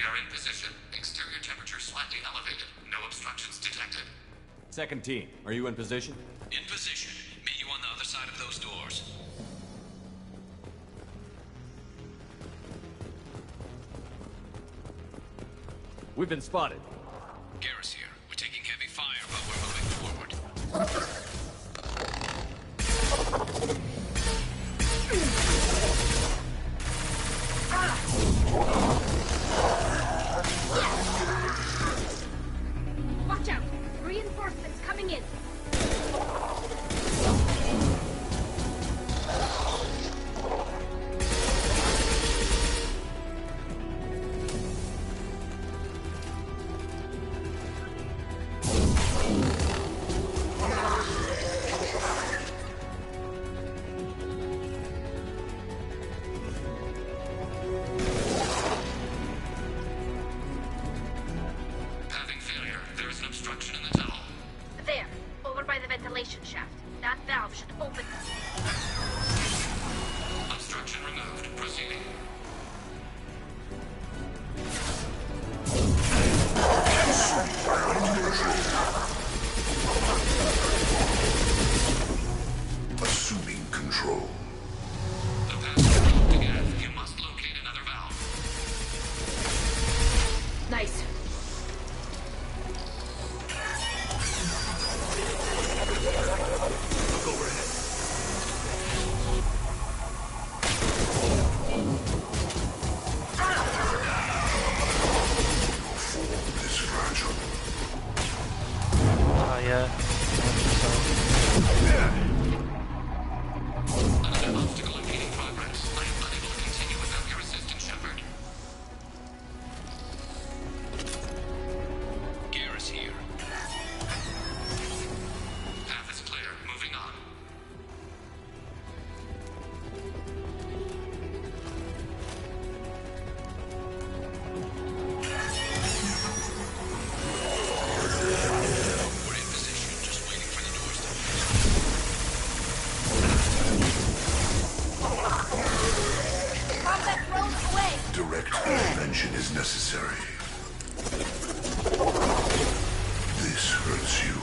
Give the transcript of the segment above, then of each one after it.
are in position. Exterior temperature slightly elevated. No obstructions detected. Second team, are you in position? In position. Meet you on the other side of those doors. We've been spotted. Garrus here. We're taking heavy fire, but we're moving forward. Watch out! Reinforcements coming in! Having failure. There is an obstruction in the tunnel. There, over by the ventilation shaft. That valve should open. Obstruction removed. Proceeding. Assuming control. The path is blocked again. You must locate another valve. Nice. Look overhead. Your form is fragile. Yeah. Another obstacle impeding progress. I am unable to continue without your assistance, Shepard. Garrus here. Path is clear. Moving on. We're in position, just waiting for the doors to Combat drones away! Direct intervention is necessary. This hurts you.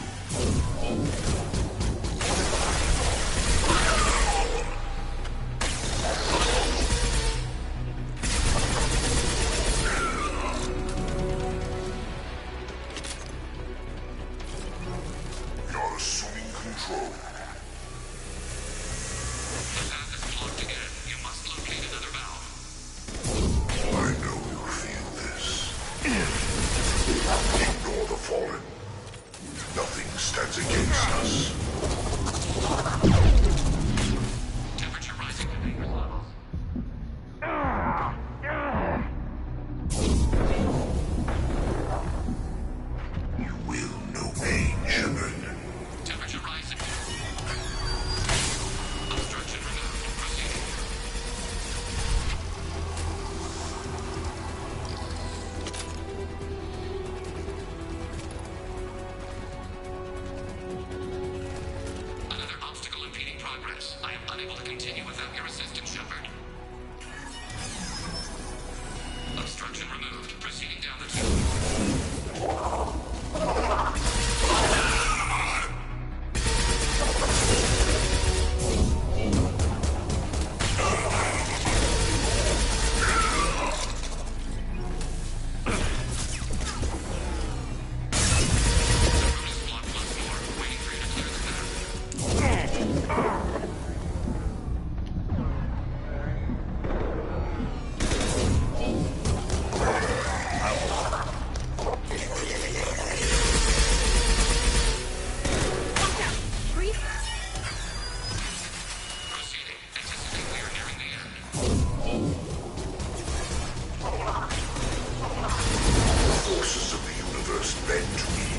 You're assuming control. The path is blocked again. You must locate another valve. I know you feel this. Ignore the fallen. Nothing stands against us. Temperature rising to dangerous levels. You will know pain, Shepard. Temperature rising. Obstruction removed. Proceeding. Another obstacle impeding progress. I am unable to continue without your assistance, Shepard. Obstruction removed. Proceeding down the tube. The room is blocked once more. Waiting for you to clear the path. Watch out! Breathe! Proceeding. Anticipate we are nearing the end. The forces of the universe bend to me.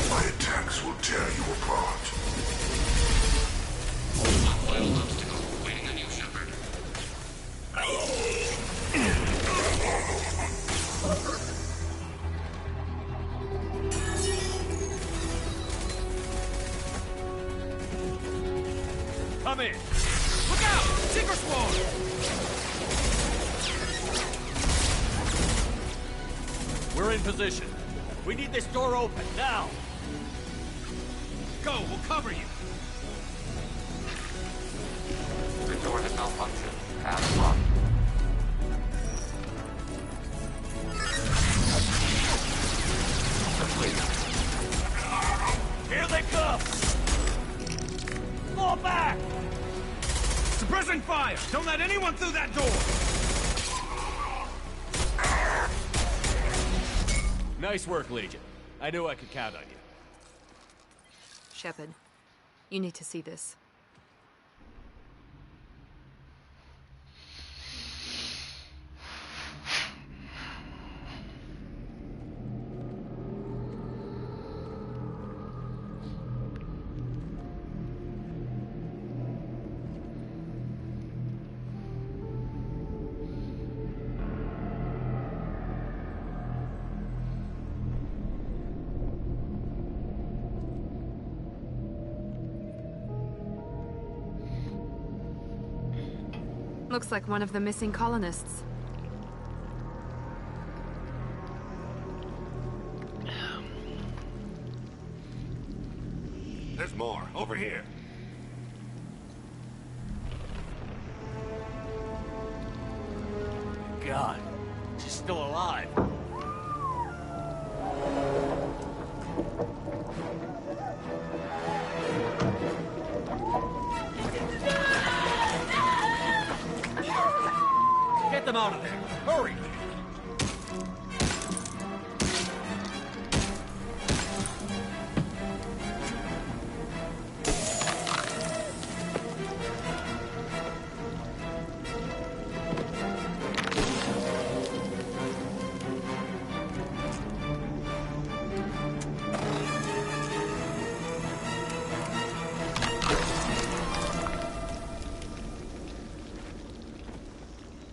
My attacks will tear you apart. One final obstacle. Waiting on you, Shepard. Come in. Look out! Tinker Swarm! in position. We need this door open, now! Go, we'll cover you. The door has malfunctioned. Path locked. Complete. Here they come! Fall back! Suppressing fire! Don't let anyone through that door! Nice work, Legion. I knew I could count on you. Shepard, you need to see this. Looks like one of the missing colonists. There's more. Over here. God, she's still alive. Get them out of there! Hurry!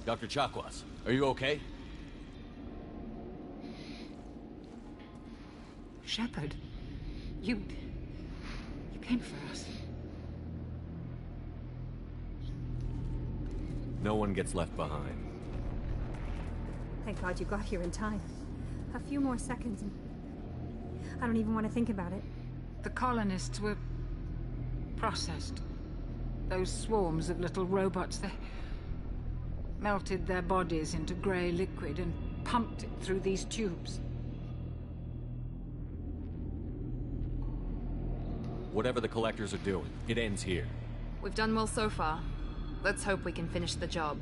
Dr. Chakwas, are you okay? Shepard, you came for us. No one gets left behind. Thank God you got here in time. A few more seconds and I don't even want to think about it. The colonists were processed. Those swarms of little robots, they melted their bodies into grey liquid and pumped it through these tubes. Whatever the Collectors are doing, it ends here. We've done well so far. Let's hope we can finish the job.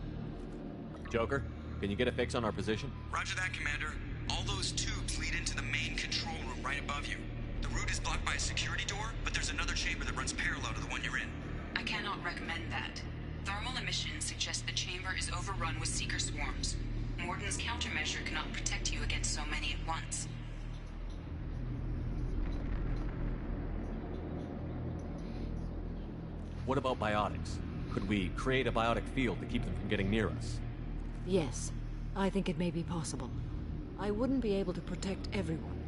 Joker, can you get a fix on our position? Roger that, Commander. All those tubes lead into the main control room right above you. The route is blocked by a security door, but there's another chamber that runs parallel to the one you're in. I cannot recommend that. Thermal emissions suggest the chamber is overrun with seeker swarms. Morden's countermeasure cannot protect you against so many at once. What about biotics? Could we create a biotic field to keep them from getting near us? Yes, I think it may be possible. I wouldn't be able to protect everyone,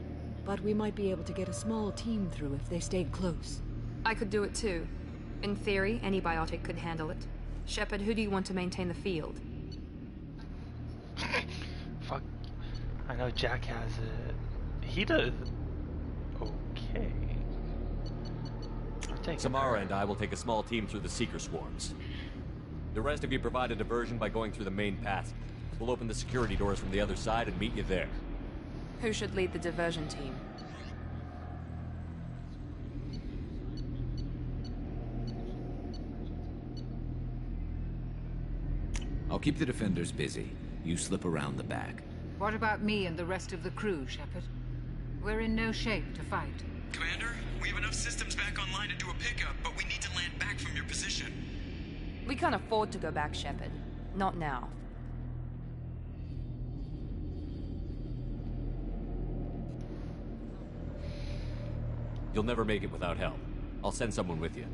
but we might be able to get a small team through if they stayed close. I could do it too. In theory, any biotic could handle it. Shepard, who do you want to maintain the field? Fuck. I know Jack has it. He does. Okay. Samara and I will take a small team through the Seeker swarms. The rest of you provide a diversion by going through the main passage. We'll open the security doors from the other side and meet you there. Who should lead the diversion team? I'll keep the defenders busy. You slip around the back. What about me and the rest of the crew, Shepard? We're in no shape to fight. Commander, we have enough systems back online to do a pickup, but we need to land back from your position. We can't afford to go back, Shepard. Not now. You'll never make it without help. I'll send someone with you.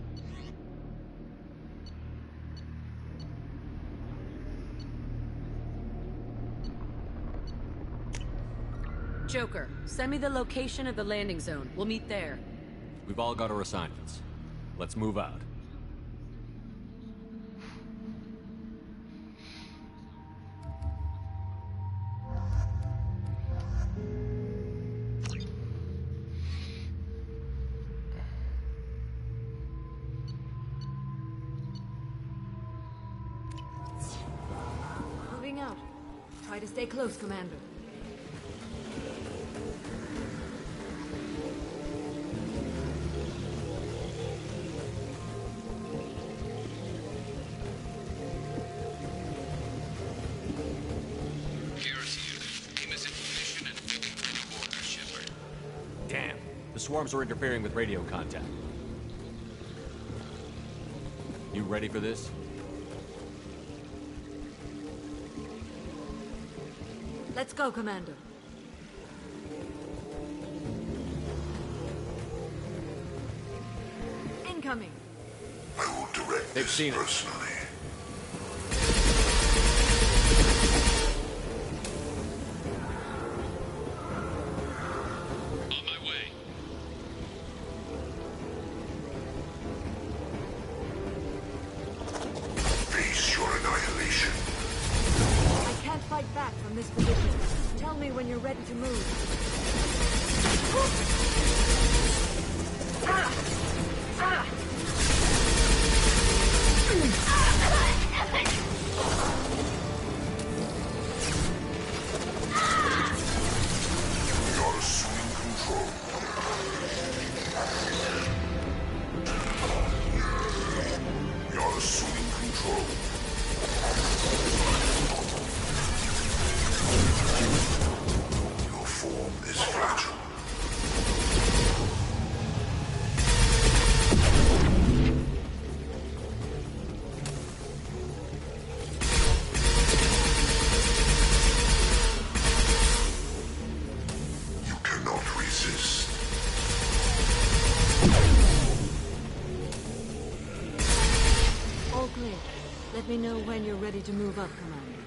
Joker, send me the location of the landing zone. We'll meet there. We've all got our assignments. Let's move out. moving out. Try to stay close, Commander. Damn. The swarms are interfering with radio contact. You ready for this? Let's go, Commander. Incoming. I will direct They've this seen it. personally. On my way. Face your annihilation. I can't fight back from this position. Tell me when you're ready to move. You're assuming control. You're assuming control. Your form is fragile. You cannot resist. All clear. Let me know when you're ready to move up, Commander.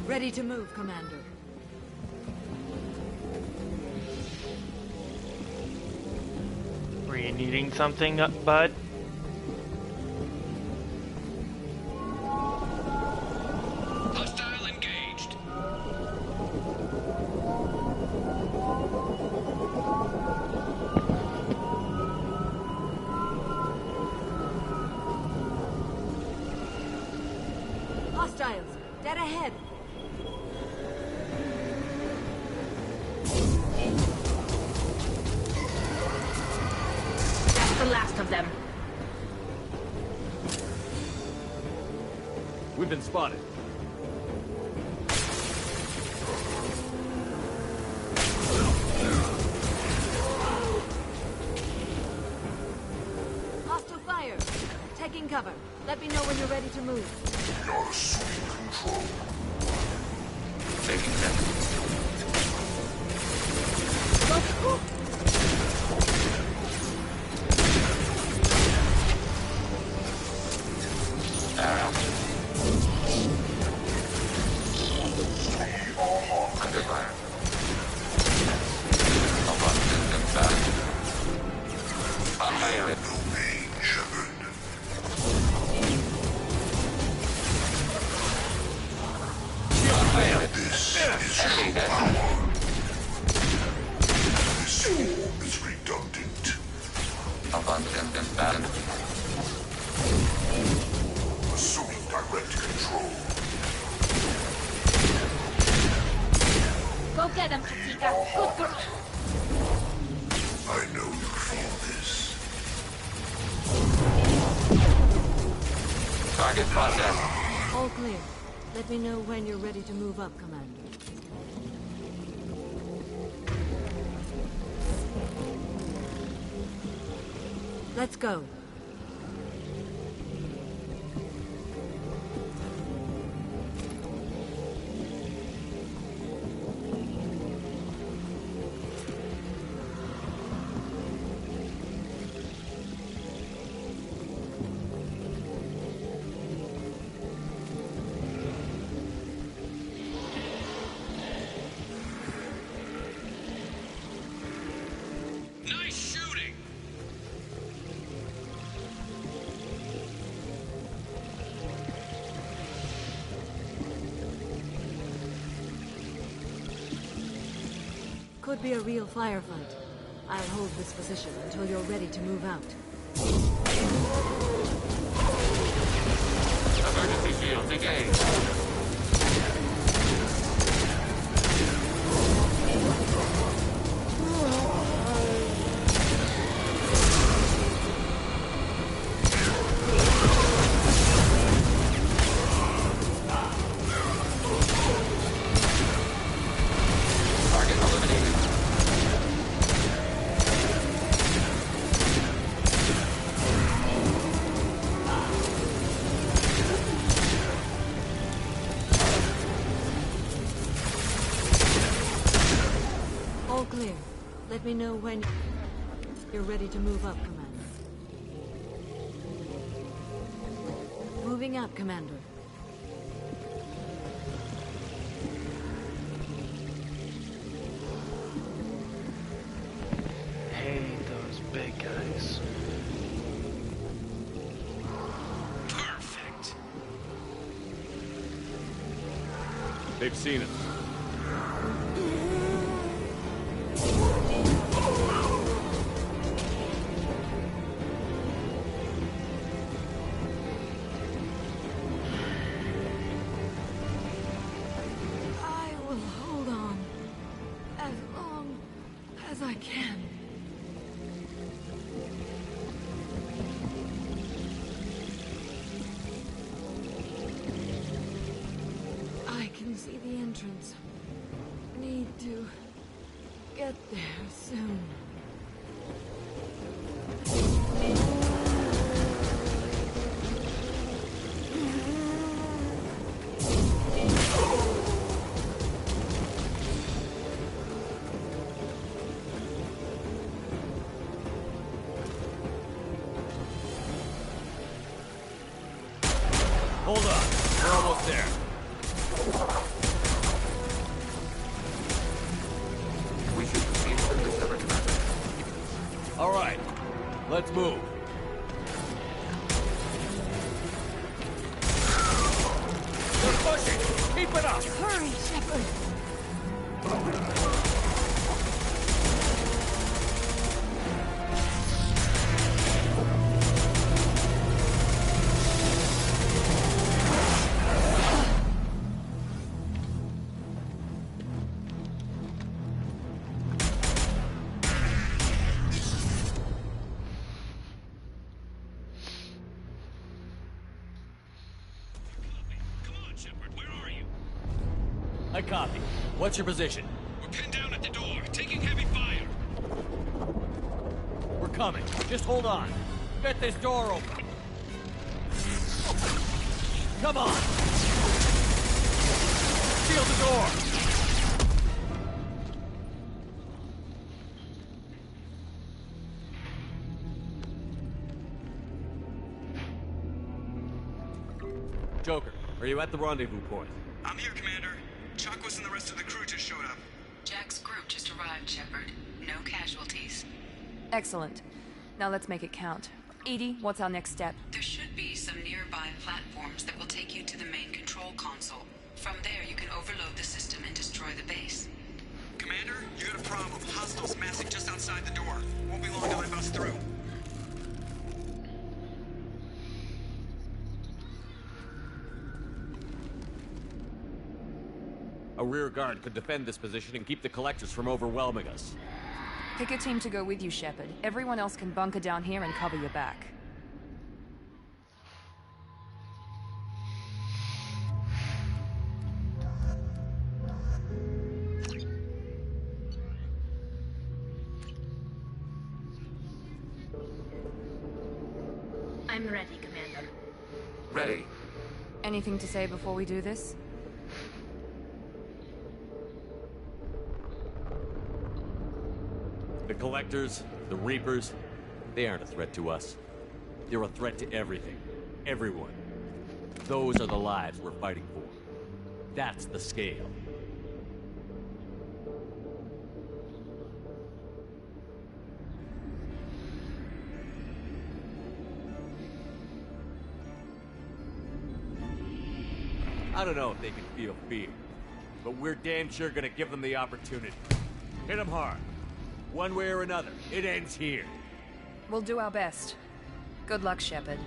Ready to move, Commander. Were you needing something, bud? Hostile engaged. Hostiles, dead ahead. That's the last of them. We've been spotted. Hostile fire. Taking cover. Let me know when you're ready to move. You're assuming control. Taking them. Under fire. Domain, Shepard. This is your power. This form is redundant. Assuming direct control. Go get them, Katika. Good girl. I know you feel this. Target process. All clear. Let me know when you're ready to move up, Commander. Let's go. Nice shooting. Could be a real firefight. I'll hold this position until you're ready to move out. Seal the gate. Target eliminated. All clear. Let me know when you're ready to move up, Commander. Moving up, Commander. Hate those big guys. Perfect. They've seen us. I will hold on as long as I can. I can see the entrance. Need to get there soon. Hold on. We're almost there. We should proceed to the December commander. All right. Let's move. They're pushing. Keep it up. Hurry, Shepard! I copy. What's your position? We're pinned down at the door, taking heavy fire. We're coming. Just hold on. Get this door open. Come on. Seal the door. Joker, are you at the rendezvous point? I'm here, Commander. Chakwas and the rest of the crew just showed up. Jack's group just arrived, Shepard. No casualties. Excellent. Now let's make it count. Edie, what's our next step? There should be some nearby platforms that will take you to the main control console. From there, you can overload the system and destroy the base. Commander, you got a problem. Hostiles massing just outside the door. Won't be long till they bust through. A rear guard could defend this position and keep the collectors from overwhelming us. Pick a team to go with you, Shepard. Everyone else can bunker down here and cover your back. I'm ready, Commander. Ready. Anything to say before we do this? The Collectors, the Reapers, they aren't a threat to us. They're a threat to everything. Everyone. Those are the lives we're fighting for. That's the scale. I don't know if they can feel fear, but we're damn sure gonna give them the opportunity. Hit them hard. One way or another, it ends here. We'll do our best. Good luck, Shepard.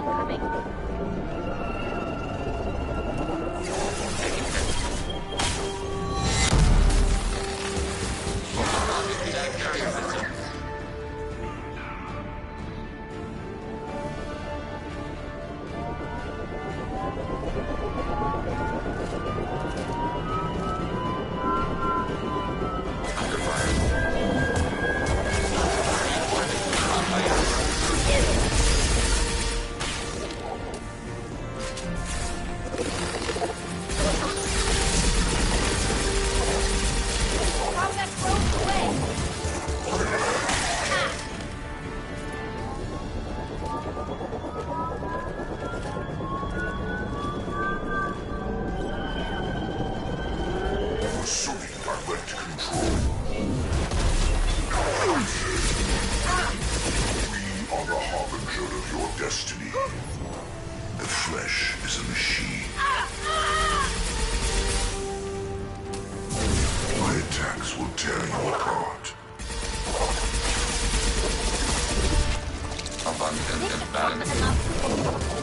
incoming. Assuming direct control. We are the harbinger of your destiny. The flesh is a machine. My attacks will tear you apart. Abundant imbalance.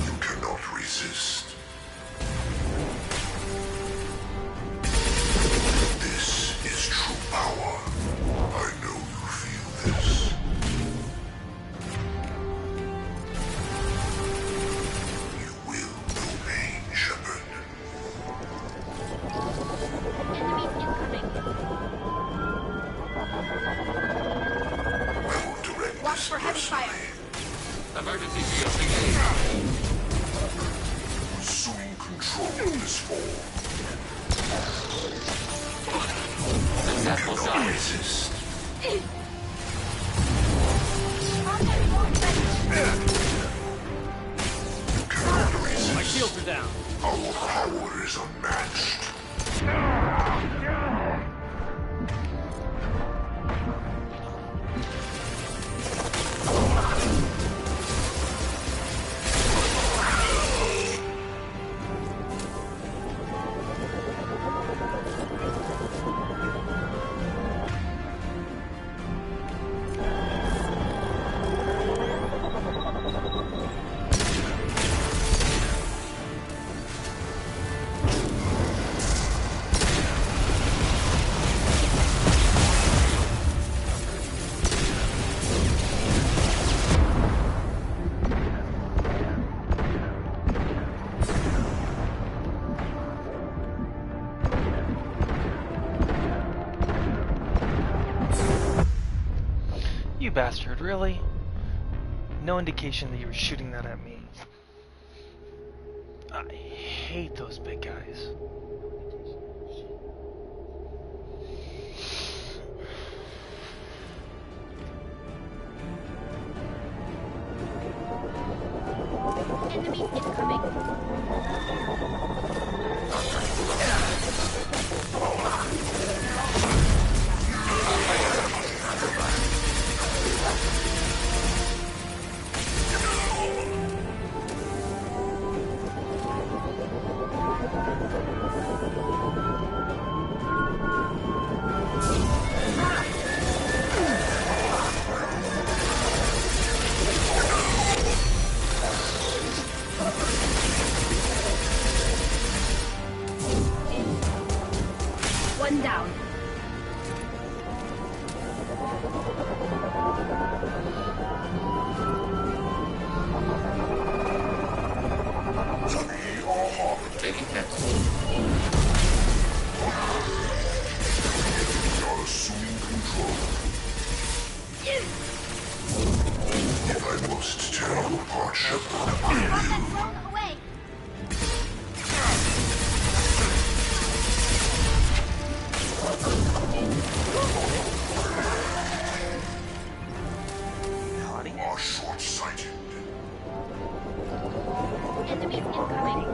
You cannot resist. This is true power. I know you feel this. You will know pain, Shepard. Enemies incoming. I will direct Watch this for heavy fire. personally. Emergency field engaged. Assuming control of this form. Successful Cannot shot. resist. You cannot My resist. shields are down. Our power is unmatched. You bastard, really? No indication that you were shooting that at me. I hate those big guys. Enemies incoming. One down. Taking hits. We are assuming control. If I must tear you apart, Shepard, I will. Thrown away. You are short-sighted. Enemies incoming.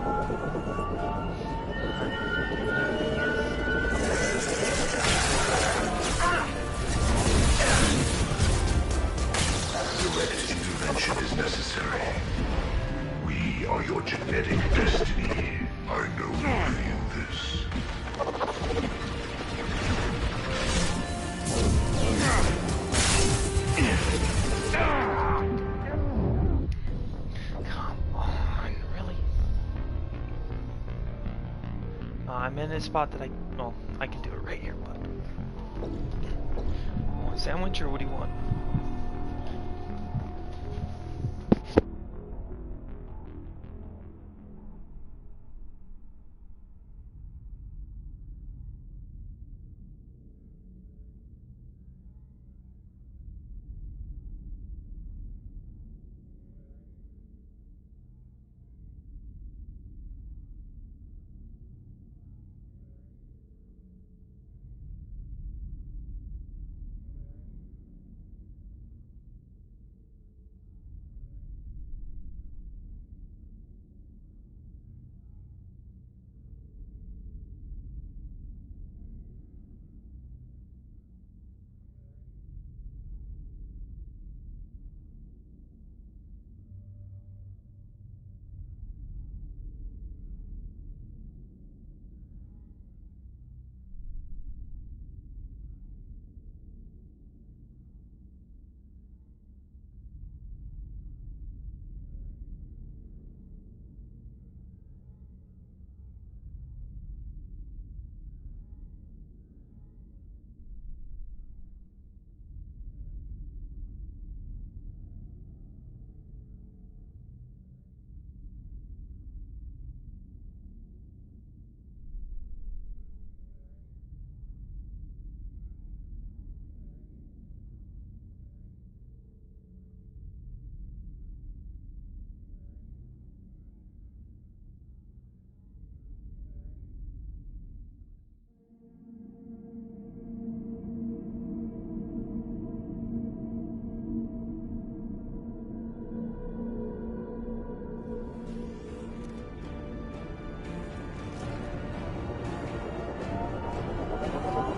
a spot that well, I can do it right here, but... Want a sandwich, or what do you want?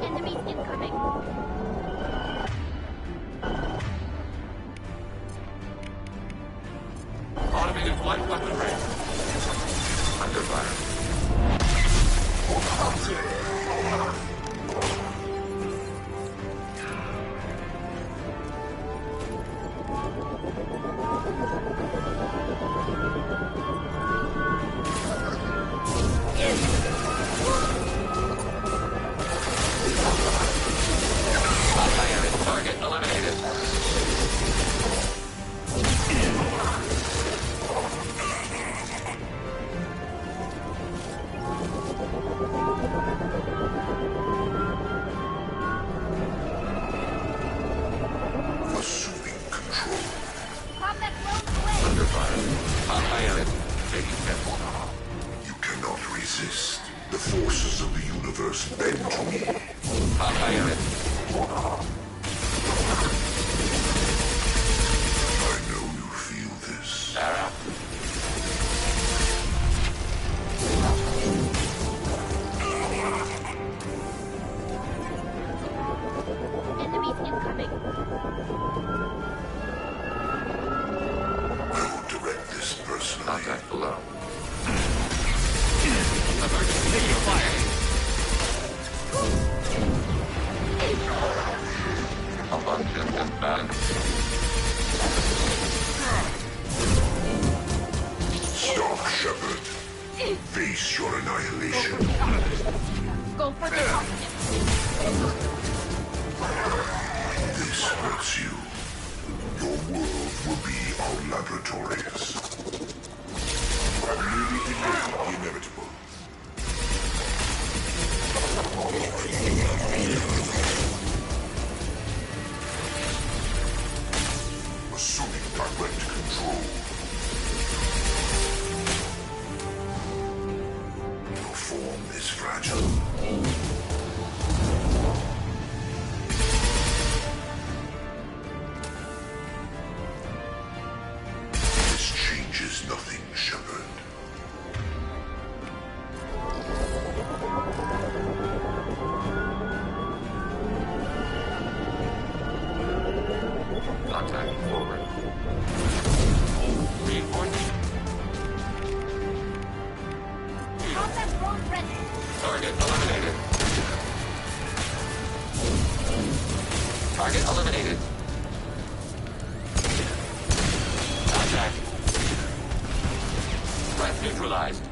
Enemies incoming. Automated flight weapon range. Under fire. Target eliminated. Assuming control. Combat drones away. Under fire. High-end. Taking hits. You cannot resist. The forces of the universe bend to me. High-end. I know you feel this. Sarah. Enemies incoming. I will direct this personally. Contact below. Emergency fire. Abundant and bad. Stop, Shepard. Face your annihilation. Go for the positive. This hurts you. Your world will be our laboratories. I've merely delayed the inevitable. Assuming direct control. Your form is fragile. This changes nothing, Shepard. Contact forward. Reinforcing. Combat drone ready. Target eliminated. Target eliminated. Contact. Threat neutralized.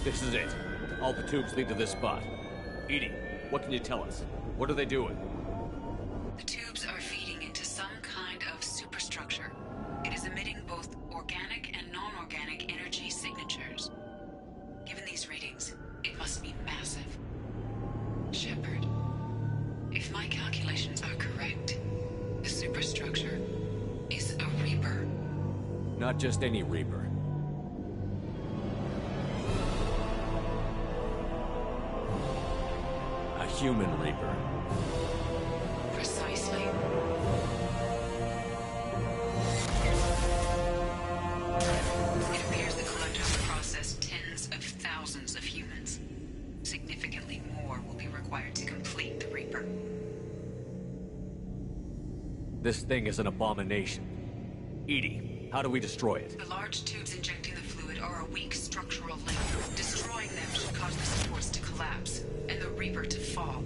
This is it. All the tubes lead to this spot. Edie, what can you tell us? What are they doing? The tubes are feeding into some kind of superstructure. It is emitting both organic and non-organic energy signatures. Given these readings, it must be massive. Shepard, if my calculations are correct, the superstructure is a Reaper. Not just any Reaper. A human Reaper. Precisely. It appears the Collectors process tens of thousands of humans. Significantly more will be required to complete the Reaper. This thing is an abomination. Edie, how do we destroy it? The large tubes injecting the fluid are a weak structural link. Destroying them should cause the supports to collapse, and the Reaper to fall.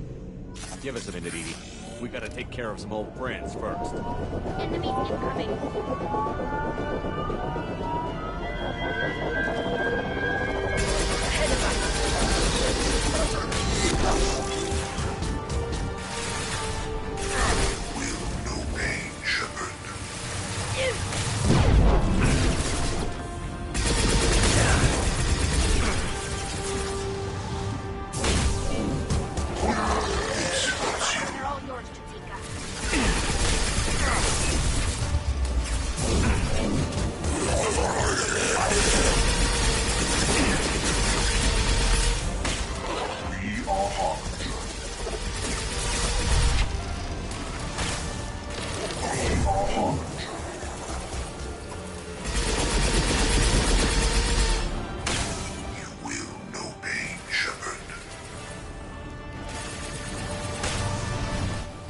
Give us a minute, Edie. We gotta take care of some old friends first. Enemies incoming. Ahead of us. Will no pain, Shepard. They're all yours, Chatika. We are Harbinger. We are Harbinger. You will no pain, Shepard.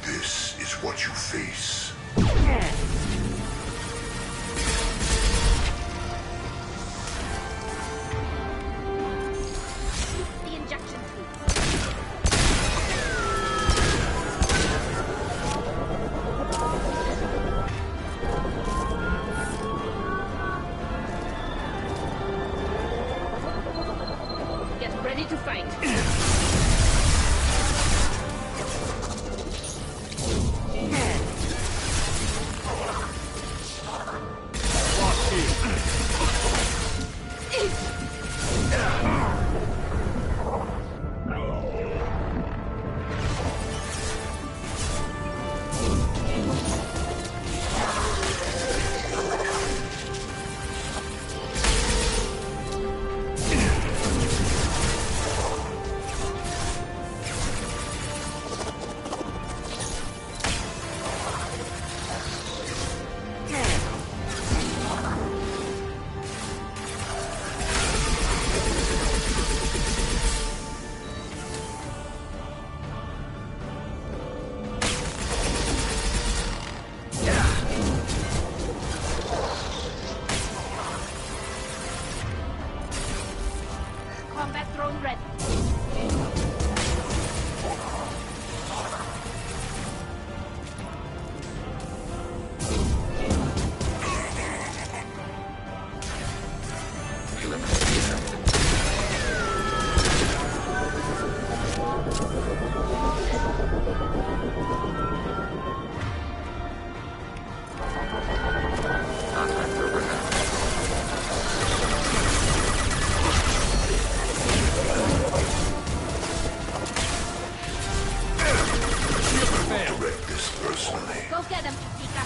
This is what you face. The injection tube. Get ready to fight. Combat drone ready. Direct this personally. Go get him, Chatika.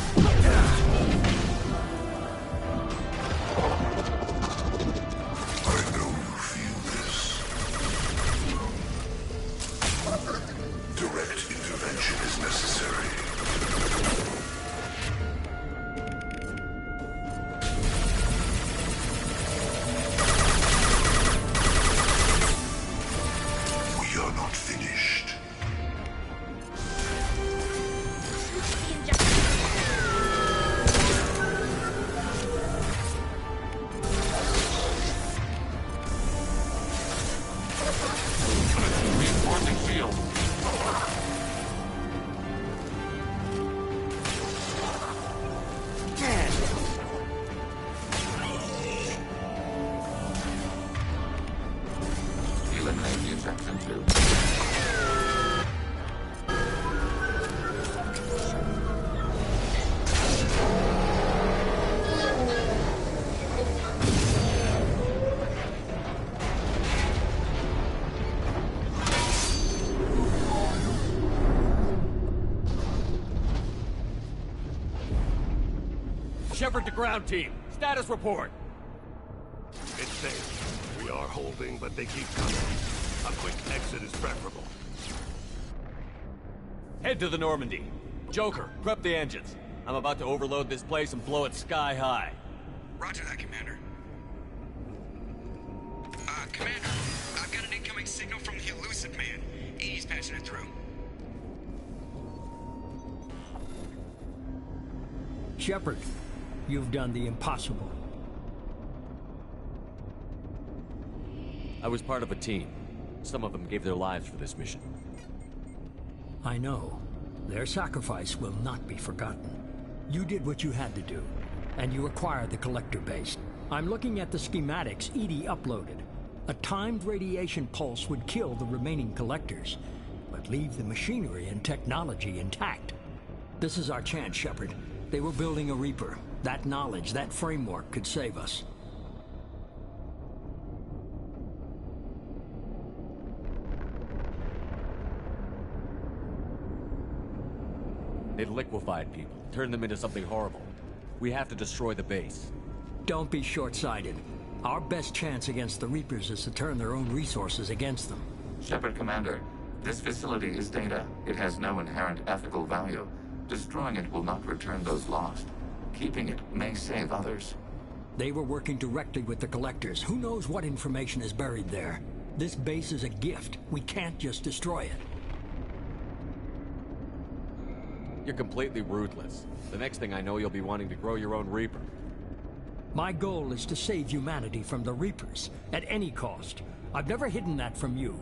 I know you feel this. Direct intervention is necessary. We are not finished. The injection. Reinforcing shield. Shepard to ground team. Status report. It's safe. We are holding, but they keep coming. A quick exit is preferable. Head to the Normandy. Joker, prep the engines. I'm about to overload this place and blow it sky high. Roger that, Commander. Commander, I've got an incoming signal from the Elusive Man. He's passing it through. Shepard, you've done the impossible. I was part of a team. Some of them gave their lives for this mission. I know. Their sacrifice will not be forgotten. You did what you had to do, and you acquired the Collector base. I'm looking at the schematics EDI uploaded. A timed radiation pulse would kill the remaining Collectors, but leave the machinery and technology intact. This is our chance, Shepard. They were building a Reaper. That knowledge, that framework could save us. They've liquefied people, turned them into something horrible. We have to destroy the base. Don't be short-sighted. Our best chance against the Reapers is to turn their own resources against them. Shepard, Commander, this facility is data. It has no inherent ethical value. Destroying it will not return those lost. Keeping it may save others. They were working directly with the Collectors. Who knows what information is buried there? This base is a gift. We can't just destroy it. You're completely ruthless. The next thing I know, you'll be wanting to grow your own Reaper. My goal is to save humanity from the Reapers, at any cost. I've never hidden that from you.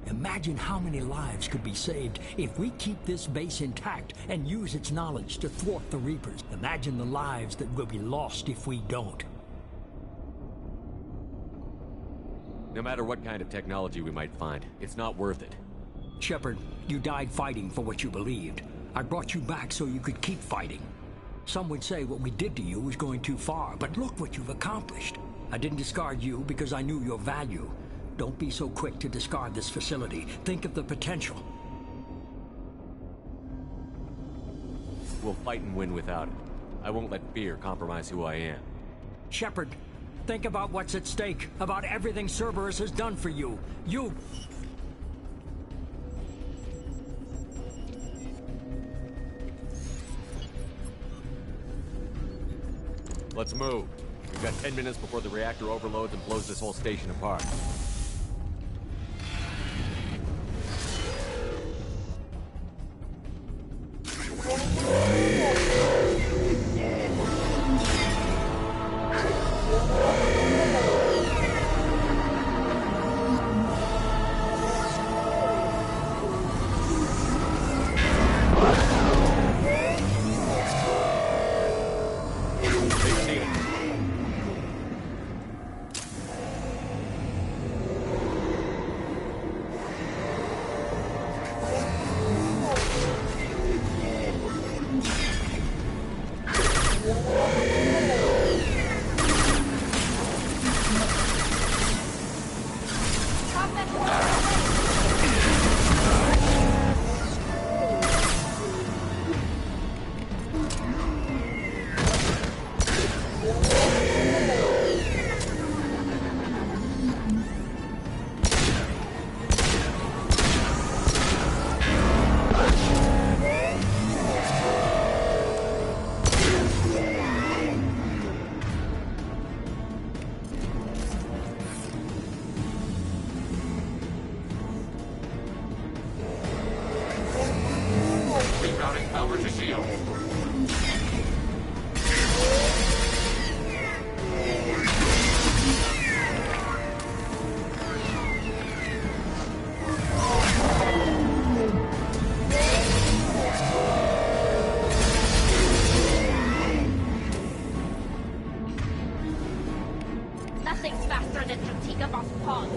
Imagine how many lives could be saved if we keep this base intact and use its knowledge to thwart the Reapers. Imagine the lives that will be lost if we don't. No matter what kind of technology we might find, it's not worth it. Shepard, you died fighting for what you believed. I brought you back so you could keep fighting. Some would say what we did to you was going too far, but look what you've accomplished. I didn't discard you because I knew your value. Don't be so quick to discard this facility. Think of the potential. We'll fight and win without it. I won't let fear compromise who I am. Shepard, think about what's at stake, about everything Cerberus has done for you. Let's move. We've got 10 minutes before the reactor overloads and blows this whole station apart. Nothing's faster than Jantika Boss Pond.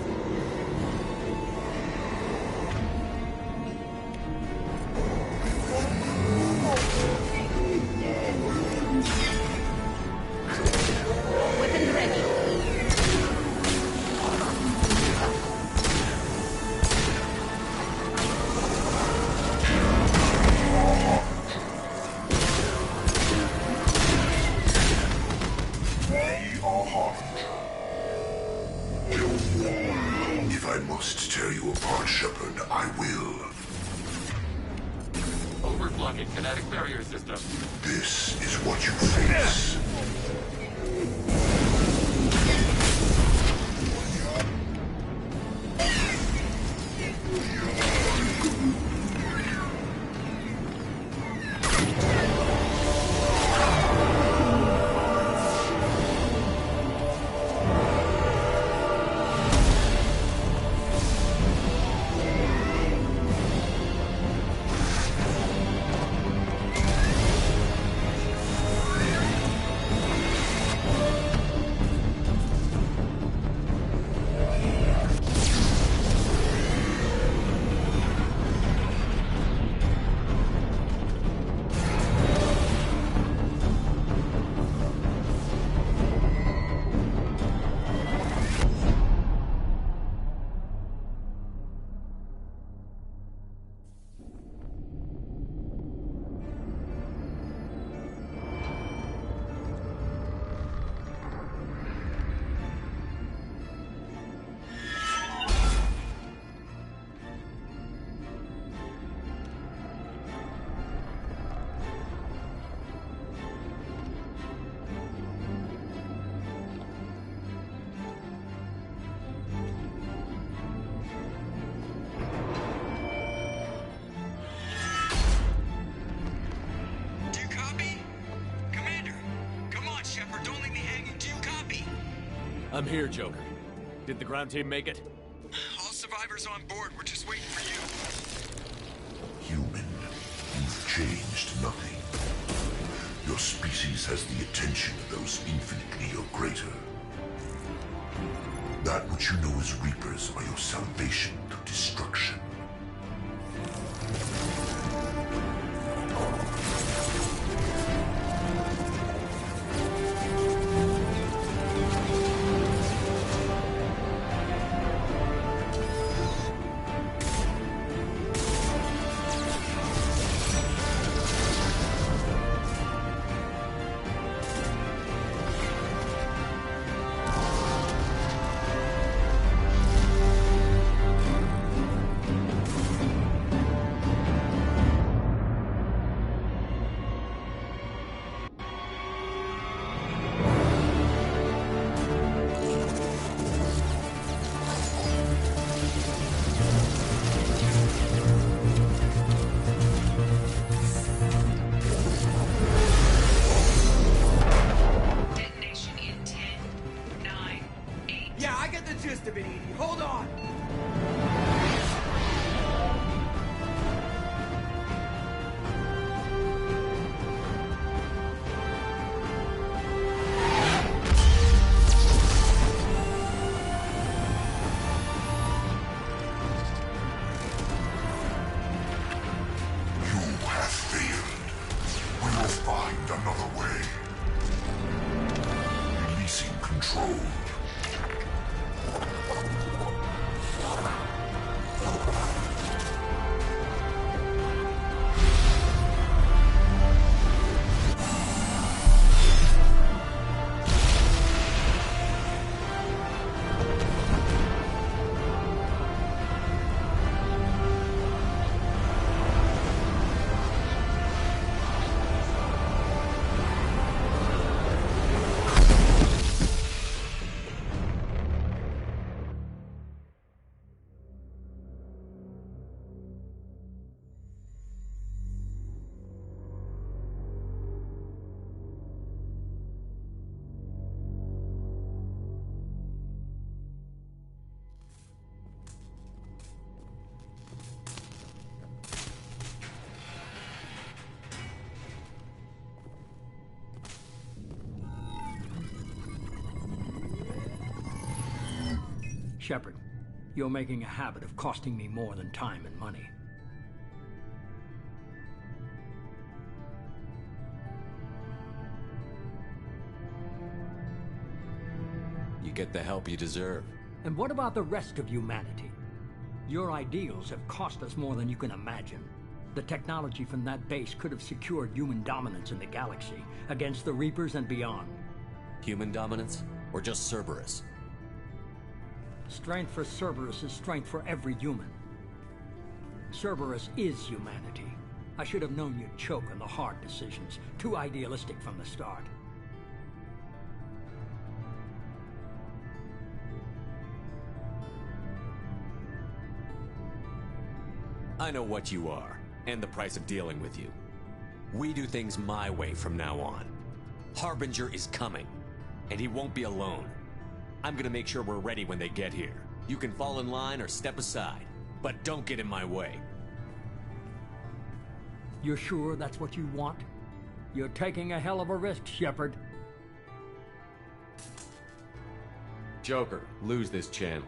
blocking kinetic barrier system. This is what you face. I'm here, Joker. Did the ground team make it? All survivors on board. We're just waiting for you. Human, you've changed nothing. Your species has the attention of those infinitely or greater. That which you know as Reapers are your salvation through destruction. Shepard, you're making a habit of costing me more than time and money. You get the help you deserve. And what about the rest of humanity? Your ideals have cost us more than you can imagine. The technology from that base could have secured human dominance in the galaxy against the Reapers and beyond. Human dominance? Or just Cerberus? Strength for Cerberus is strength for every human. Cerberus is humanity. I should have known you'd choke on the hard decisions. Too idealistic from the start. I know what you are, and the price of dealing with you. We do things my way from now on. Harbinger is coming, and he won't be alone. I'm gonna make sure we're ready when they get here. You can fall in line or step aside, but don't get in my way. You're sure that's what you want? You're taking a hell of a risk, Shepard. Joker, lose this channel.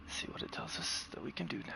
See what it tells us that we can do now.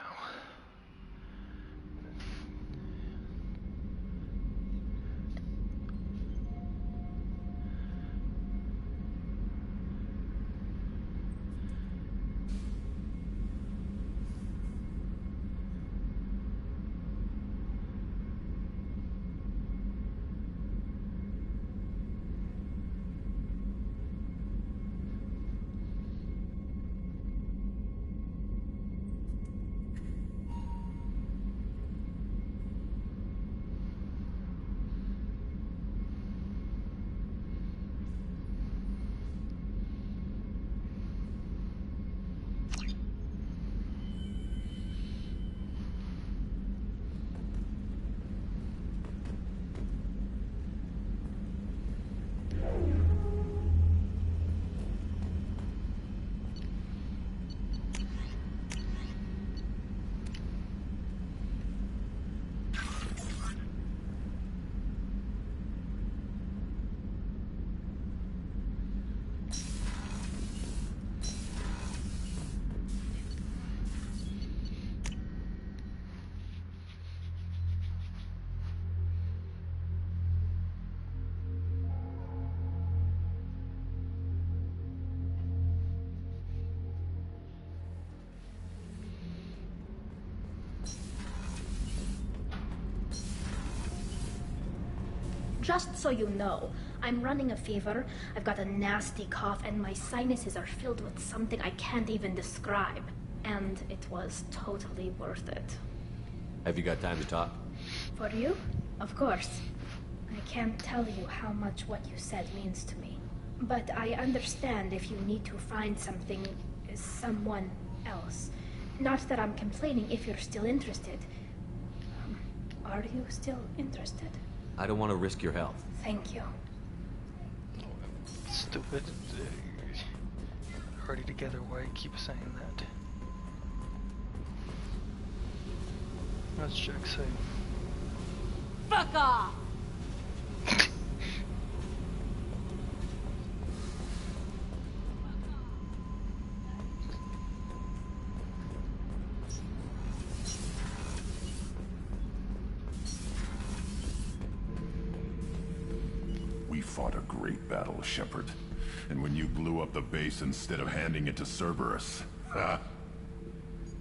just so you know, I'm running a fever, I've got a nasty cough, and my sinuses are filled with something I can't even describe. And it was totally worth it. Have you got time to talk? For you? Of course. I can't tell you how much what you said means to me. But I understand if you need to find someone else. Not that I'm complaining if you're still interested. Are you still interested? I don't want to risk your health. Thank you. Stupid. Already together, why you keep saying that? What's Jack say? Fuck off! We fought a great battle, Shepard. And when you blew up the base instead of handing it to Cerberus, ha!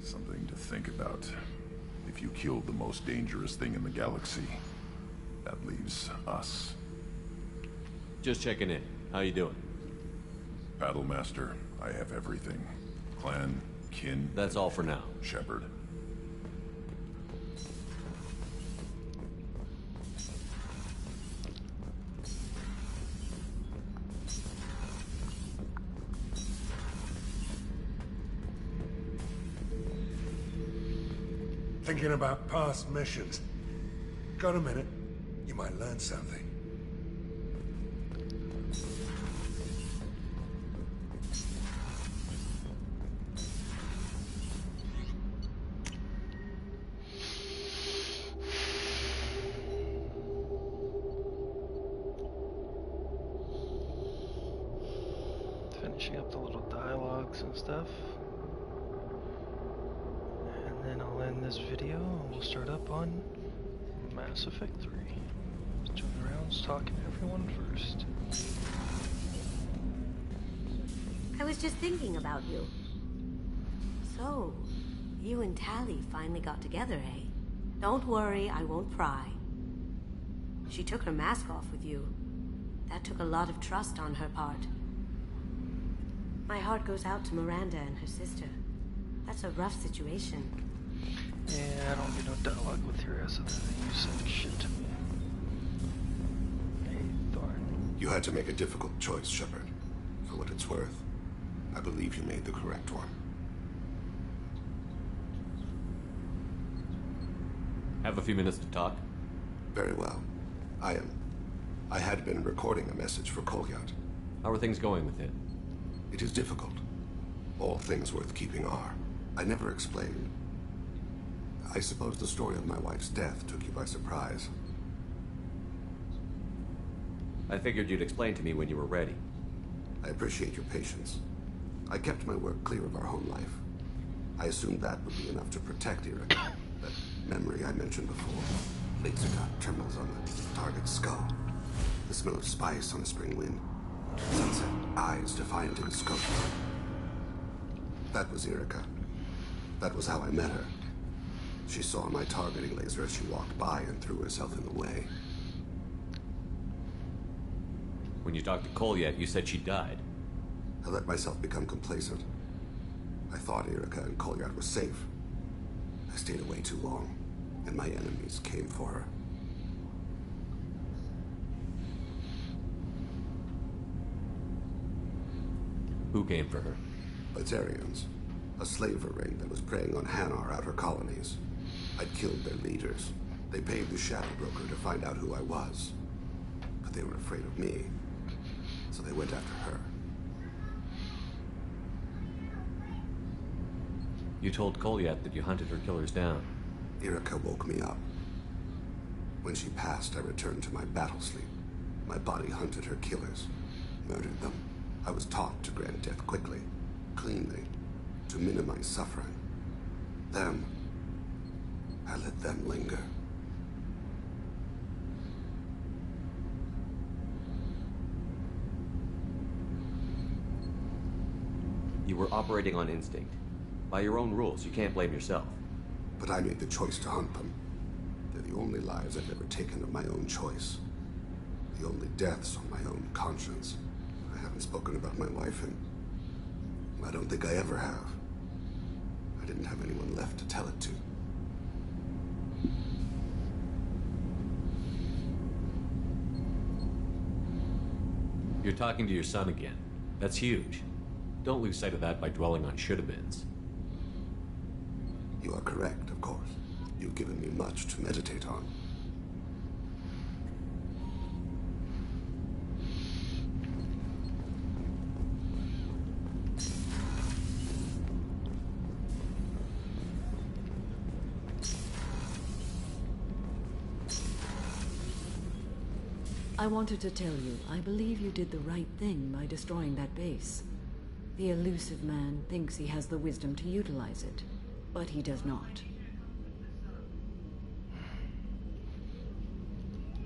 Something to think about. If you killed the most dangerous thing in the galaxy, that leaves us. Just checking in. How you doing? Battlemaster, I have everything. Clan, kin... That's all for now. Shepard. Thinking about past missions. Got a minute? You might learn something. Finishing up the little dialogues and stuff. And then I'll end this video and we'll start up on Mass Effect 3. Just doing the rounds, talking to everyone first. I was just thinking about you. So, you and Tali finally got together, eh? Don't worry, I won't pry. She took her mask off with you. That took a lot of trust on her part. My heart goes out to Miranda and her sister. That's a rough situation. Yeah, I don't get no dialogue with your ass other than you saying shit to me. Hey, Thorn. You had to make a difficult choice, Shepard. For what it's worth, I believe you made the correct one. Have a few minutes to talk? Very well. I had been recording a message for Kolyat. How are things going with it? It is difficult. All things worth keeping are. I never explained. I suppose the story of my wife's death took you by surprise. I figured you'd explain to me when you were ready. I appreciate your patience. I kept my work clear of our home life. I assumed that would be enough to protect Irika. That memory I mentioned before. Laser dot trembles on the target's skull. The smell of spice on a spring wind. Sunset, eyes defiant in scope. That was Irika. That was how I met her. She saw my targeting laser as she walked by and threw herself in the way. When you talked to Kolyat, you said she died. I let myself become complacent. I thought Irika and Kolyat were safe. I stayed away too long, and my enemies came for her. Who came for her? Batarians. A slaver ring that was preying on Hanar outer colonies. I'd killed their leaders. They paid the Shadow Broker to find out who I was. But they were afraid of me. So they went after her. You told Kolyat that you hunted her killers down. Irika woke me up. When she passed, I returned to my battle sleep. My body hunted her killers, murdered them. I was taught to grant death quickly, cleanly, to minimize suffering. Them, I let them linger. You were operating on instinct. By your own rules, you can't blame yourself. But I made the choice to hunt them. They're the only lives I've ever taken of my own choice. the only deaths on my own conscience. I haven't spoken about my wife, and I don't think I ever have. I didn't have anyone left to tell it to. You're talking to your son again. That's huge. Don't lose sight of that by dwelling on should-have-beens. You are correct, of course. You've given me much to meditate on. I wanted to tell you, I believe you did the right thing by destroying that base. The elusive man thinks he has the wisdom to utilize it, but he does not.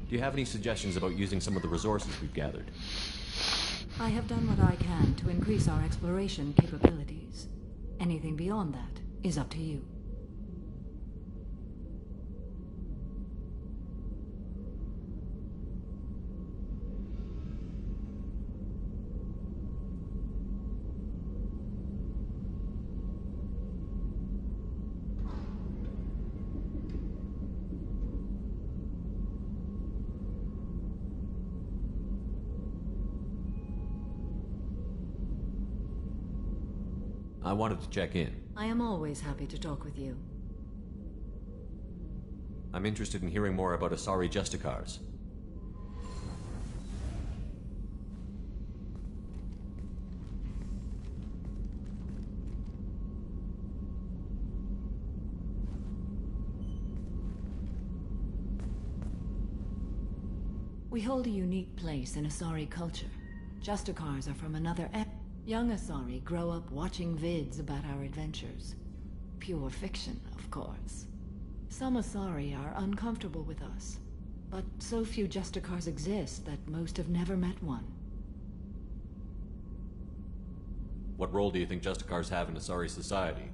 Do you have any suggestions about using some of the resources we've gathered? I have done what I can to increase our exploration capabilities. Anything beyond that is up to you. I wanted to check in. I am always happy to talk with you. I'm interested in hearing more about Asari Justicars. We hold a unique place in Asari culture. Justicars are from another Young Asari grow up watching vids about our adventures. Pure fiction, of course. Some Asari are uncomfortable with us, but so few Justicars exist that most have never met one. What role do you think Justicars have in Asari society?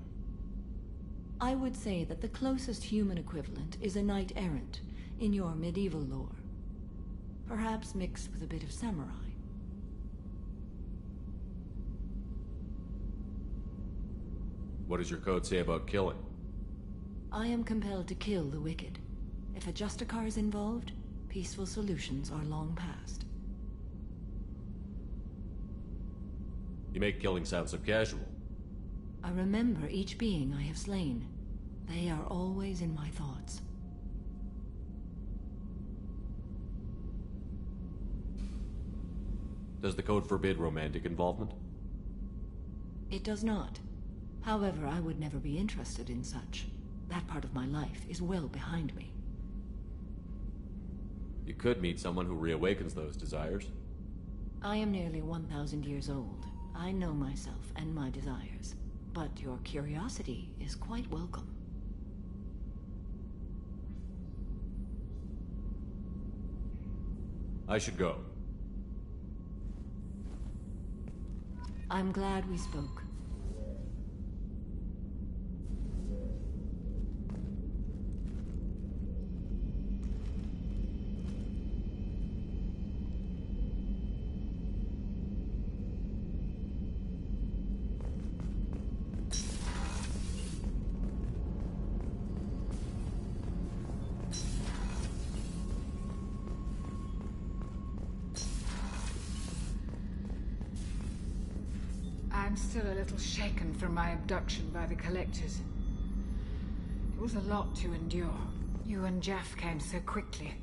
I would say that the closest human equivalent is a knight-errant in your medieval lore. Perhaps mixed with a bit of samurai. What does your code say about killing? I am compelled to kill the wicked. If a Justicar is involved, peaceful solutions are long past. You make killing sound so casual. I remember each being I have slain. They are always in my thoughts. Does the code forbid romantic involvement? It does not. However, I would never be interested in such. That part of my life is well behind me. You could meet someone who reawakens those desires. I am nearly 1,000 years old. I know myself and my desires. But your curiosity is quite welcome. I should go. I'm glad we spoke. I'm still a little shaken from my abduction by the Collectors. It was a lot to endure. You and Jeff came so quickly.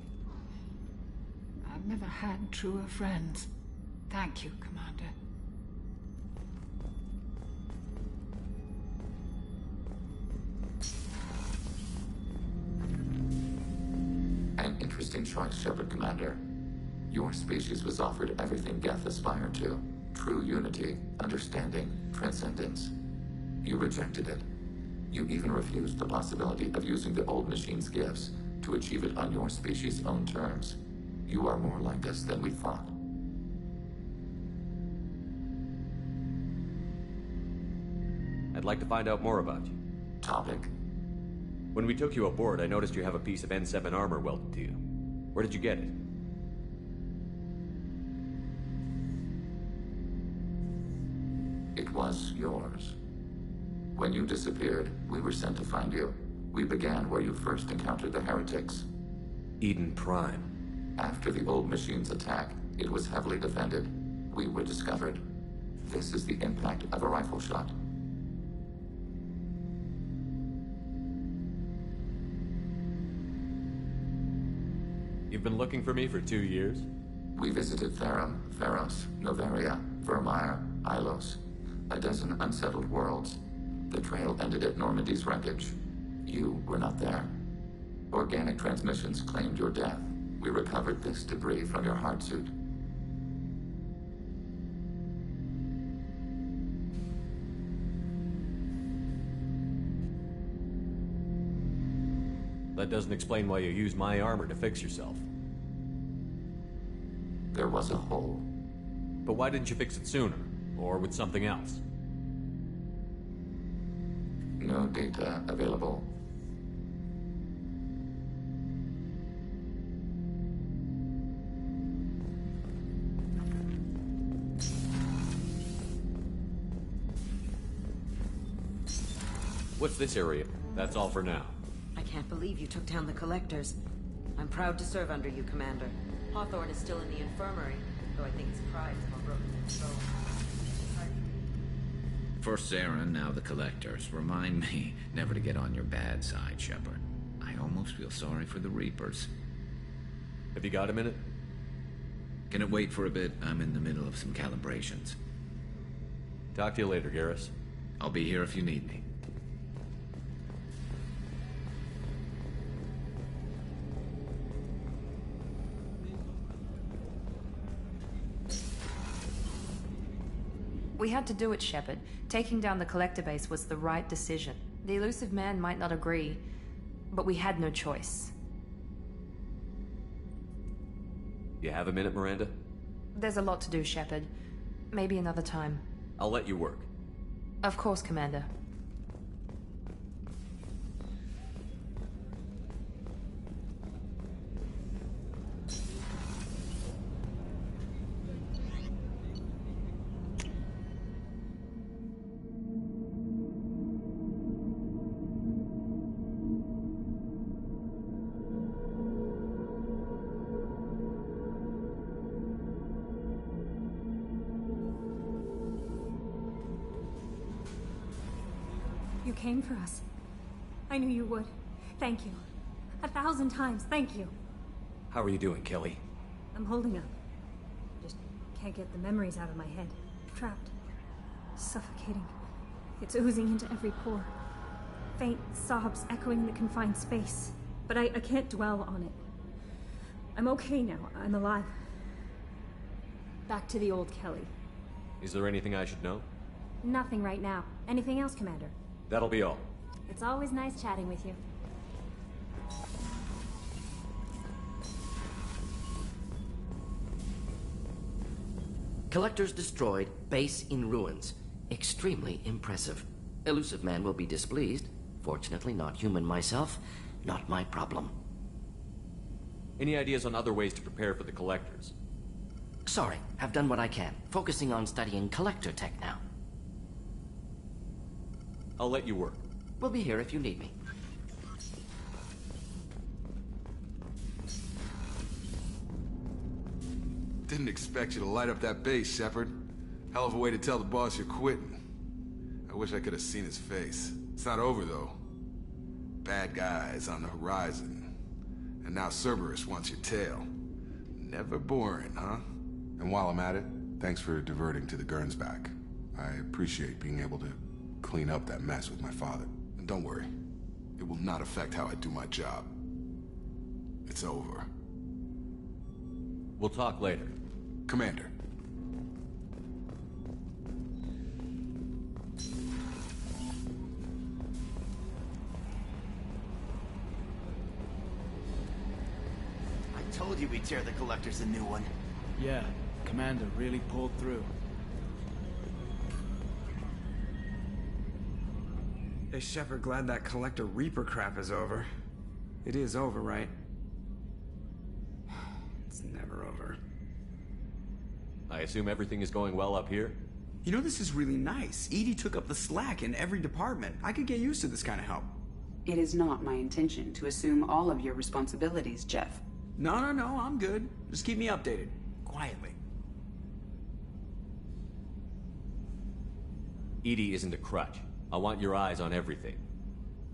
I've never had truer friends. Thank you, Commander. An interesting choice, Shepard Commander. Your species was offered everything Geth aspired to. True unity, understanding, transcendence. You rejected it. You even refused the possibility of using the old machine's gifts to achieve it on your species' own terms. You are more like us than we thought. I'd like to find out more about you. Topic? When we took you aboard, I noticed you have a piece of N7 armor welded to you. Where did you get it? It was yours. When you disappeared, we were sent to find you. We began where you first encountered the heretics. Eden Prime. After the old machine's attack, it was heavily defended. We were discovered. This is the impact of a rifle shot. You've been looking for me for 2 years? We visited Therum, Pharos, Noveria, Vermeer, Ilos. A dozen unsettled worlds. The trail ended at Normandy's wreckage. You were not there. Organic transmissions claimed your death. We recovered this debris from your heart suit. That doesn't explain why you used my armor to fix yourself. There was a hole. But why didn't you fix it sooner? Or with something else? No data available. What's this area? That's all for now. I can't believe you took down the Collectors. I'm proud to serve under you, Commander. Hawthorne is still in the infirmary, though I think his pride is more broken than his soul. First Saren, now the Collectors. Remind me never to get on your bad side, Shepard. I almost feel sorry for the Reapers. Have you got a minute? Can it wait for a bit? I'm in the middle of some calibrations. Talk to you later, Garrus. I'll be here if you need me. We had to do it, Shepard. Taking down the Collector base was the right decision. The Illusive Man might not agree, but we had no choice. You have a minute, Miranda? There's a lot to do, Shepard. Maybe another time. I'll let you work. Of course, Commander. You came for us. I knew you would. Thank you. 1,000 times, thank you. How are you doing, Kelly? I'm holding up. Just can't get the memories out of my head. Trapped. Suffocating. It's oozing into every pore. Faint sobs echoing the confined space. But I can't dwell on it. I'm okay now. I'm alive. Back to the old Kelly. Is there anything I should know? Nothing right now. Anything else, Commander? That'll be all. It's always nice chatting with you. Collectors destroyed, base in ruins. Extremely impressive. Illusive Man will be displeased. Fortunately, not human myself. Not my problem. Any ideas on other ways to prepare for the Collectors? Sorry, have done what I can. Focusing on studying Collector tech now. I'll let you work. We'll be here if you need me. Didn't expect you to light up that base, Shepard. Hell of a way to tell the boss you're quitting. I wish I could have seen his face. It's not over, though. Bad guys on the horizon. And now Cerberus wants your tail. Never boring, huh? And while I'm at it, thanks for diverting to the Gernsback. I appreciate being able to clean up that mess with my father. And don't worry. It will not affect how I do my job. It's over. We'll talk later. Commander. I told you we'd tear the Collectors a new one. Yeah, Commander really pulled through. Hey, Shepard, glad that Collector Reaper crap is over. It is over, right? It's never over. I assume everything is going well up here? You know, this is really nice. EDI took up the slack in every department. I could get used to this kind of help. It is not my intention to assume all of your responsibilities, Jeff. No, I'm good. Just keep me updated. Quietly. EDI isn't a crutch. I want your eyes on everything.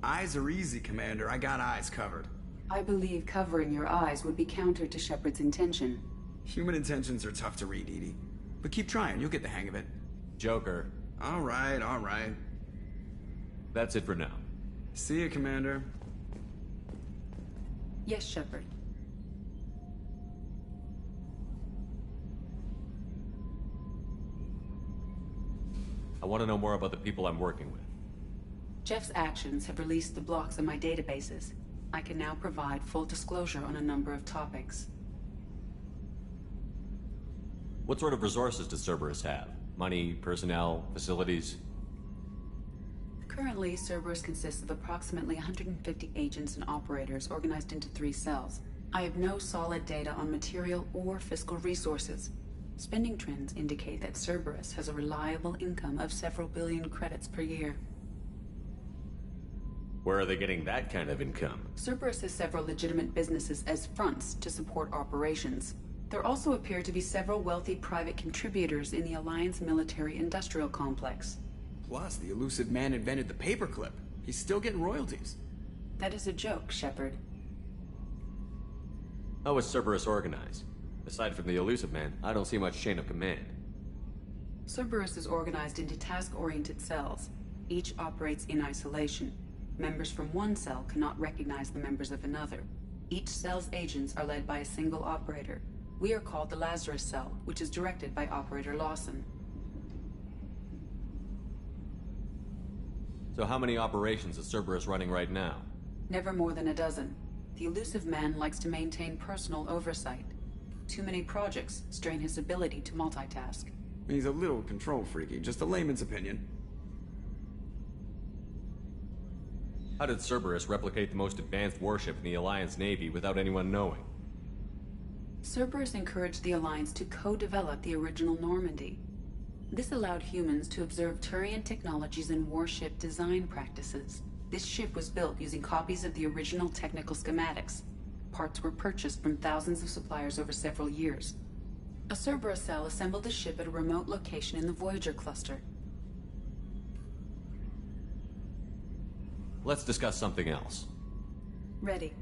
Eyes are easy, Commander. I got eyes covered. I believe covering your eyes would be counter to Shepard's intention. Human intentions are tough to read, EDI. But keep trying, you'll get the hang of it. Joker. All right. That's it for now. See you, Commander. Yes, Shepard. I want to know more about the people I'm working with. Jeff's actions have released the blocks in my databases. I can now provide full disclosure on a number of topics. What sort of resources does Cerberus have? Money, personnel, facilities? Currently, Cerberus consists of approximately 150 agents and operators organized into 3 cells. I have no solid data on material or fiscal resources. Spending trends indicate that Cerberus has a reliable income of several billion credits per year. Where are they getting that kind of income? Cerberus has several legitimate businesses as fronts to support operations. There also appear to be several wealthy private contributors in the Alliance military-industrial complex. Plus, the elusive man invented the paperclip. He's still getting royalties. That is a joke, Shepard. How is Cerberus organized? Aside from the elusive man, I don't see much chain of command. Cerberus is organized into task-oriented cells. Each operates in isolation. Members from one cell cannot recognize the members of another. Each cell's agents are led by a single operator. We are called the Lazarus Cell, which is directed by Operator Lawson. So how many operations is Cerberus running right now? Never more than a dozen. The elusive man likes to maintain personal oversight. Too many projects strain his ability to multitask. He's a little control freaky, just a layman's opinion. How did Cerberus replicate the most advanced warship in the Alliance Navy without anyone knowing? Cerberus encouraged the Alliance to co-develop the original Normandy. This allowed humans to observe Turian technologies and warship design practices. This ship was built using copies of the original technical schematics. Parts were purchased from thousands of suppliers over several years. A Cerberus cell assembled the ship at a remote location in the Voyager cluster. Let's discuss something else. Ready.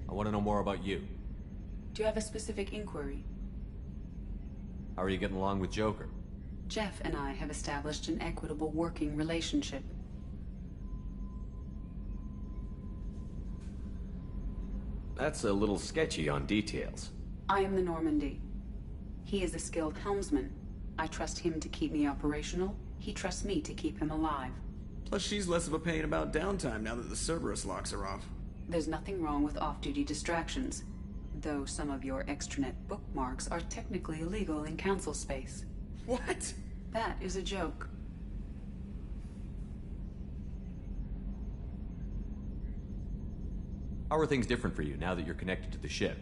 I want to know more about you. Do you have a specific inquiry? How are you getting along with Joker? Jeff and I have established an equitable working relationship. That's a little sketchy on details. I am the Normandy. He is a skilled helmsman. I trust him to keep me operational. He trusts me to keep him alive. Plus, she's less of a pain about downtime now that the Cerberus locks are off. There's nothing wrong with off-duty distractions, though some of your extranet bookmarks are technically illegal in Council space. What? That is a joke. How are things different for you now that you're connected to the ship?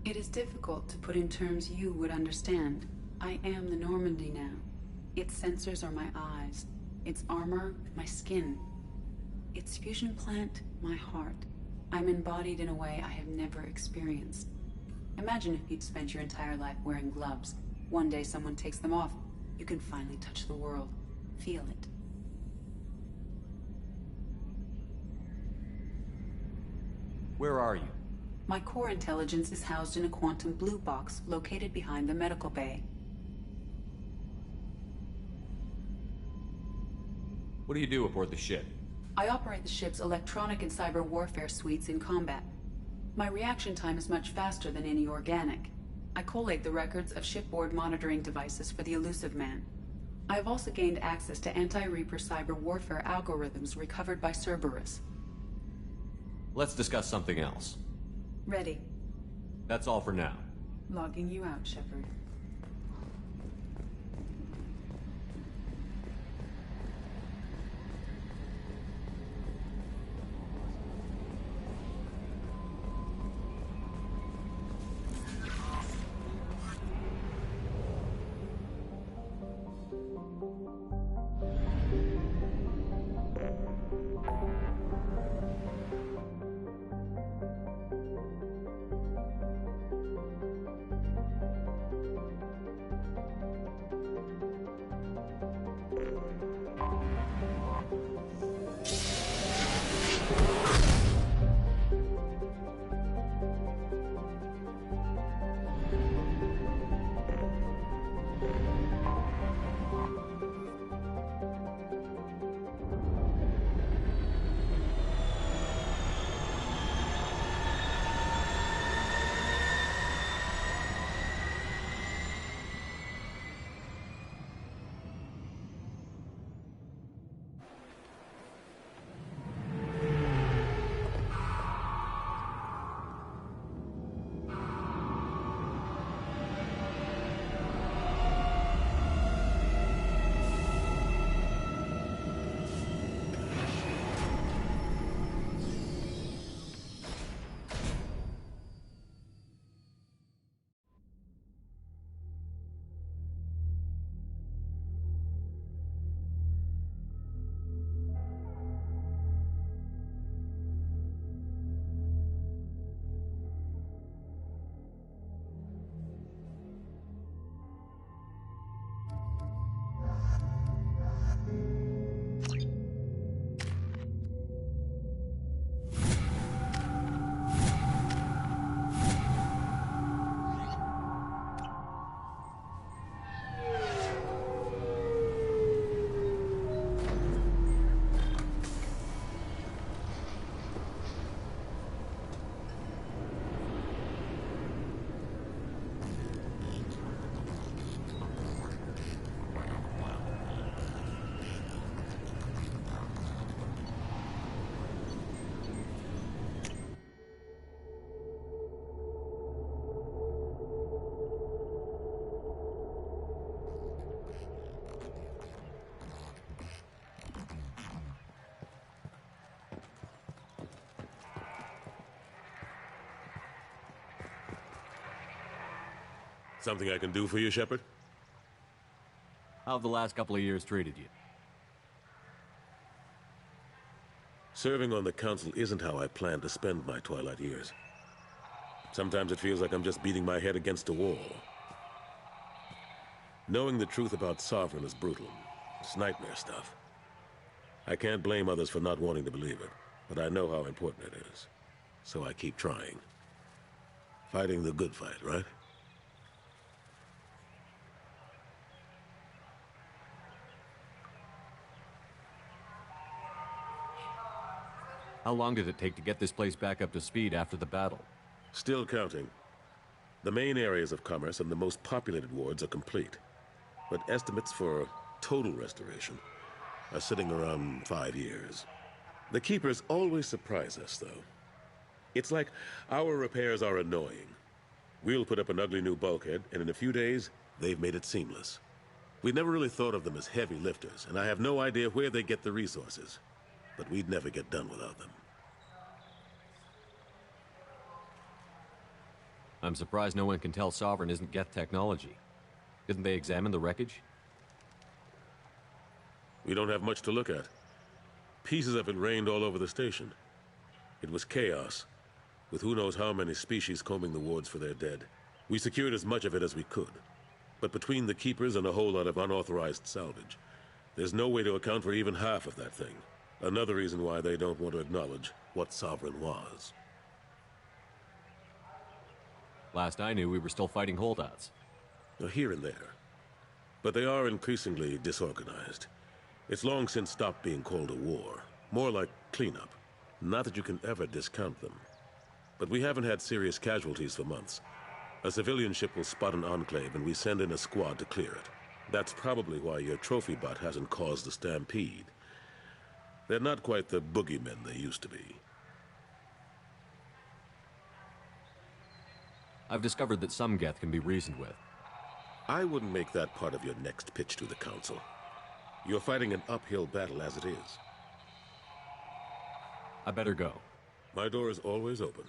It is difficult to put in terms you would understand. I am the Normandy now. Its sensors are my eyes. Its armor, my skin. Its fusion plant, my heart. I'm embodied in a way I have never experienced. Imagine if you'd spent your entire life wearing gloves. One day someone takes them off. You can finally touch the world. Feel it. Where are you? My core intelligence is housed in a quantum blue box located behind the medical bay. What do you do aboard the ship? I operate the ship's electronic and cyber warfare suites in combat. My reaction time is much faster than any organic. I collate the records of shipboard monitoring devices for the elusive man. I have also gained access to anti-Reaper cyber warfare algorithms recovered by Cerberus. Let's discuss something else. Ready. That's all for now. Logging you out, Shepard. Something I can do for you, Shepard? How have the last couple of years treated you? Serving on the Council isn't how I plan to spend my twilight years. Sometimes it feels like I'm just beating my head against a wall. Knowing the truth about Sovereign is brutal. It's nightmare stuff. I can't blame others for not wanting to believe it, but I know how important it is. So I keep trying. Fighting the good fight, right? How long did it take to get this place back up to speed after the battle? Still counting. The main areas of commerce and the most populated wards are complete. But estimates for total restoration are sitting around 5 years. The Keepers always surprise us, though. It's like our repairs are annoying. We'll put up an ugly new bulkhead, and in a few days, they've made it seamless. We never really thought of them as heavy lifters, and I have no idea where they get the resources. But we'd never get done without them. I'm surprised no one can tell Sovereign isn't Geth technology. Didn't they examine the wreckage? We don't have much to look at. Pieces of it rained all over the station. It was chaos, with who knows how many species combing the wards for their dead. We secured as much of it as we could. But between the Keepers and a whole lot of unauthorized salvage, there's no way to account for even half of that thing. Another reason why they don't want to acknowledge what Sovereign was. Last I knew, we were still fighting holdouts. Here and there. But they are increasingly disorganized. It's long since stopped being called a war. More like cleanup. Not that you can ever discount them. But we haven't had serious casualties for months. A civilian ship will spot an enclave and we send in a squad to clear it. That's probably why your trophy bot hasn't caused a stampede. They're not quite the boogeymen they used to be. I've discovered that some Geth can be reasoned with. I wouldn't make that part of your next pitch to the Council. You're fighting an uphill battle as it is. I better go. My door is always open.